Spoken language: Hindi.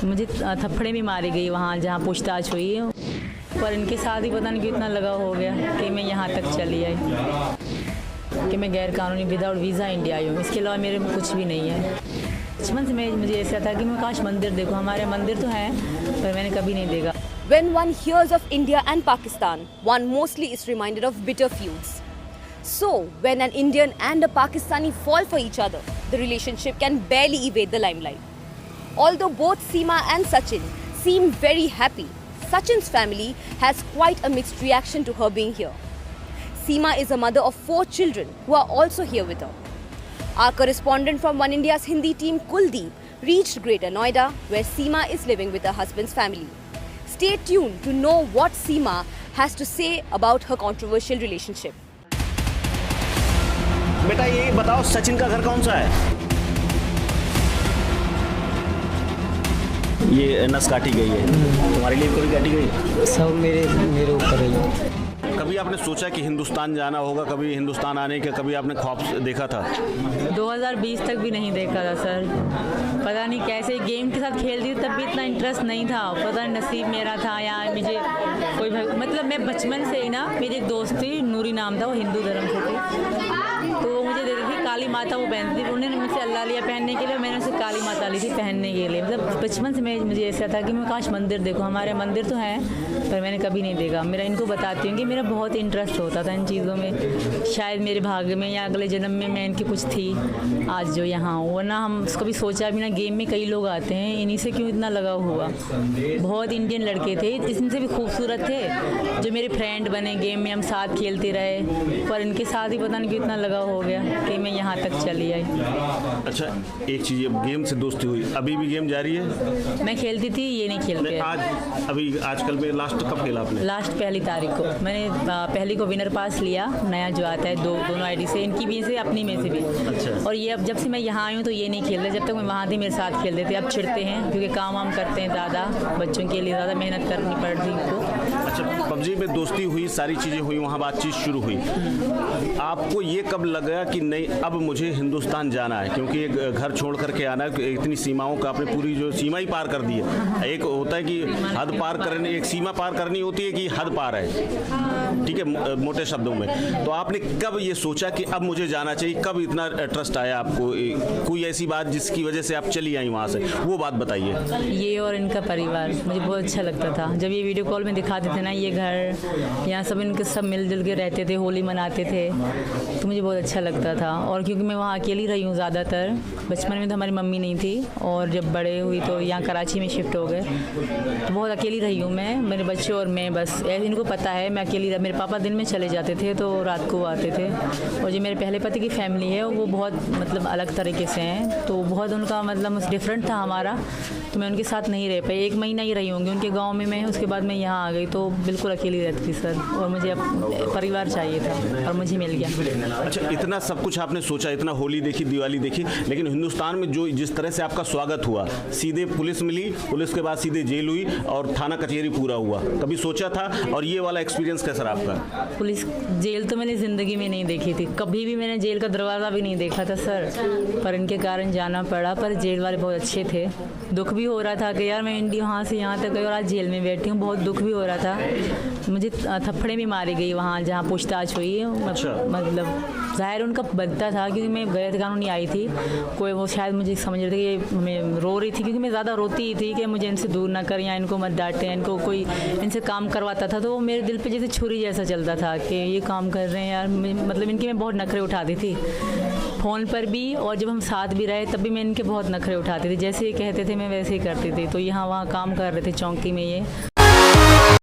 मुझे थप्पड़े भी मारी गई वहाँ जहाँ पूछताछ हुई, पर इनके साथ ही पता नहीं कितना लगाव हो गया कि मैं यहाँ तक चली आई, कि मैं गैर कानूनी विदाउट वीज़ा इंडिया आई हूँ। इसके अलावा मेरे में कुछ भी नहीं है। बचपन से मुझे ऐसा था कि मैं काश मंदिर देखूँ, हमारे मंदिर तो हैं पर मैंने कभी नहीं देखा। When one hears of India and Pakistan, one mostly is reminded of bitter feuds. So, when an Indian and a Pakistani fall for each other, the relationship can barely evade the limelight. Although both Seema and Sachin seem very happy, Sachin's family has quite a mixed reaction to her being here. Seema is a mother of 4 children who are also here with her. Our correspondent from One India's Hindi team, Kuldeep, reached Greater Noida, where Seema is living with her husband's family. Stay tuned to know what Seema has to say about her controversial relationship. बेटा ये बताओ, सचिन का घर कौन सा है? ये नस काटी गई है, तुम्हारे लिए कभी काटी गई? सब मेरे ऊपर है। कभी आपने सोचा कि हिंदुस्तान जाना होगा, कभी हिंदुस्तान आने का कभी आपने ख्वाब देखा था? 2020 तक भी नहीं देखा था सर। पता नहीं कैसे गेम के साथ खेलती थी, तब भी इतना इंटरेस्ट नहीं था। पता नहीं नसीब मेरा था या मुझे कोई मतलब मैं बचपन से ही ना, मेरी एक दोस्त थी नूरी नाम था, वो हिंदू धर्म से थी, तो वो मुझे देती थी काली माता, वो पहनती थी। उन्होंने मुझसे अल्लाह लिया पहनने के लिए, मैंने उसे काली माता ली थी पहनने के लिए। मतलब बचपन से मुझे ऐसा था कि मैं काश मंदिर देखूँ, हमारे मंदिर तो हैं पर मैंने कभी नहीं देखा। मेरा इनको बताती हूँ कि मेरा बहुत इंटरेस्ट होता था इन चीज़ों में, शायद मेरे भाग्य में या अगले जन्म में मैं इनकी कुछ थी आज जो यहाँ हूँ, वरना हम कभी सोचा भी ना। गेम में कई लोग आते हैं, इन्हीं से क्यों इतना लगाव हुआ। बहुत इंडियन लड़के थे, इनसे भी खूबसूरत थे, जो मेरे फ्रेंड बने, गेम में हम साथ खेलते रहे, पर इनके साथ ही पता नहीं क्यों इतना लगाव हो गया कि मैं यहाँ तक चली आई। अच्छा, एक चीज़, गेम से दोस्ती हुई, अभी भी गेम जारी है? मैं खेलती थी, ये नहीं खेलते आज अभी आजकल में। लास्ट कब खेला आपने? लास्ट 1 तारीख को मैंने पहली को विनर पास लिया, नया जो आता है दोनों आईडी से, इनकी भी से अपनी में से भी। अच्छा। और ये अब जब से मैं यहाँ आई हूँ तो ये नहीं खेल रहे, जब तक मैं वहाँ थी मेरे साथ खेलते थे। अब छिड़ते हैं क्योंकि काम वाम करते हैं ज़्यादा, बच्चों के लिए ज़्यादा मेहनत करनी पड़ती है। अच्छा, पबजी में दोस्ती हुई, सारी चीज़ें हुई, वहाँ बातचीत शुरू हुई। आपको ये कब लगा कि नहीं अब मुझे हिंदुस्तान जाना है? क्योंकि एक घर छोड़ करके आना है, इतनी सीमाओं का आपने पूरी जो सीमा ही पार कर दी है। एक होता है कि हद पार करनी, एक सीमा पार करनी होती है कि हद पार है, ठीक है, मोटे शब्दों में। तो आपने कब ये सोचा कि अब मुझे जाना चाहिए? कब इतना ट्रस्ट आया आपको? कोई ऐसी बात जिसकी वजह से आप चली आई वहाँ से, वो बात बताइए। ये और इनका परिवार मुझे बहुत अच्छा लगता था। जब ये वीडियो कॉल में दिखाते थे ना, ये घर, यहाँ सब इनके सब मिलजुल के रहते थे, होली मनाते थे, तो मुझे बहुत अच्छा लगता था। और क्योंकि मैं वहाँ अकेली रही हूँ ज़्यादातर, बचपन में तो हमारी मम्मी नहीं थी, और जब बड़े हुई तो यहाँ कराची में शिफ्ट हो गए, तो बहुत अकेली रही हूँ मैं, मेरे बच्चे और मैं। बस इनको पता है मैं अकेली रही। मेरे पापा दिन में चले जाते थे तो रात को आते थे। और जो मेरे पहले पति की फैमिली है वो बहुत मतलब अलग तरीके से हैं, तो बहुत उनका मतलब डिफरेंट था हमारा, तो मैं उनके साथ नहीं रह पाई। 1 महीना ही रही होंगी उनके गांव में मैं, उसके बाद मैं यहाँ आ गई, तो बिल्कुल अकेली रहती थी सर। और मुझे अब परिवार चाहिए था और मुझे मिल गया। अच्छा, इतना सब कुछ आपने सोचा, इतना होली देखी, दिवाली देखी, लेकिन हिंदुस्तान में जो जिस तरह से आपका स्वागत हुआ, सीधे पुलिस मिली, पुलिस के बाद सीधे जेल हुई और थाना कचहरी पूरा हुआ, कभी सोचा था? और ये वाला एक्सपीरियंस कैसा रहा आपका? पुलिस जेल तो मैंने ज़िंदगी में नहीं देखी थी, कभी भी मैंने जेल का दरवाज़ा भी नहीं देखा था सर, पर इनके कारण जाना पड़ा। पर जेल वाले बहुत अच्छे थे। दुख भी हो रहा था कि यार मैं इंडिया वहाँ से यहाँ तक गई और आज जेल में बैठी हूँ, बहुत दुख भी हो रहा था। मुझे थप्पड़े भी मारी गई वहाँ जहाँ पूछताछ हुई। मतलब ज़ाहिर उनका बनता था, क्योंकि मैं गैर कानूनी आई थी। कोई वो शायद मुझे समझ रहे थे कि मैं रो रही थी, क्योंकि मैं ज़्यादा रोती ही थी कि मुझे इनसे दूर ना करें या इनको मत डांटें, इनको कोई इनसे काम करवाता था तो वो मेरे दिल पे जैसे छुरी जैसा चलता था कि ये काम कर रहे हैं यार। मतलब इनके मैं बहुत नखरे उठाती थी, फ़ोन पर भी, और जब हम साथ भी रहे तब भी मैं इनके बहुत नखरे उठाती थी। जैसे ये कहते थे मैं वैसे ही करती थी। तो यहाँ वहाँ काम कर रहे थे चौकी में ये।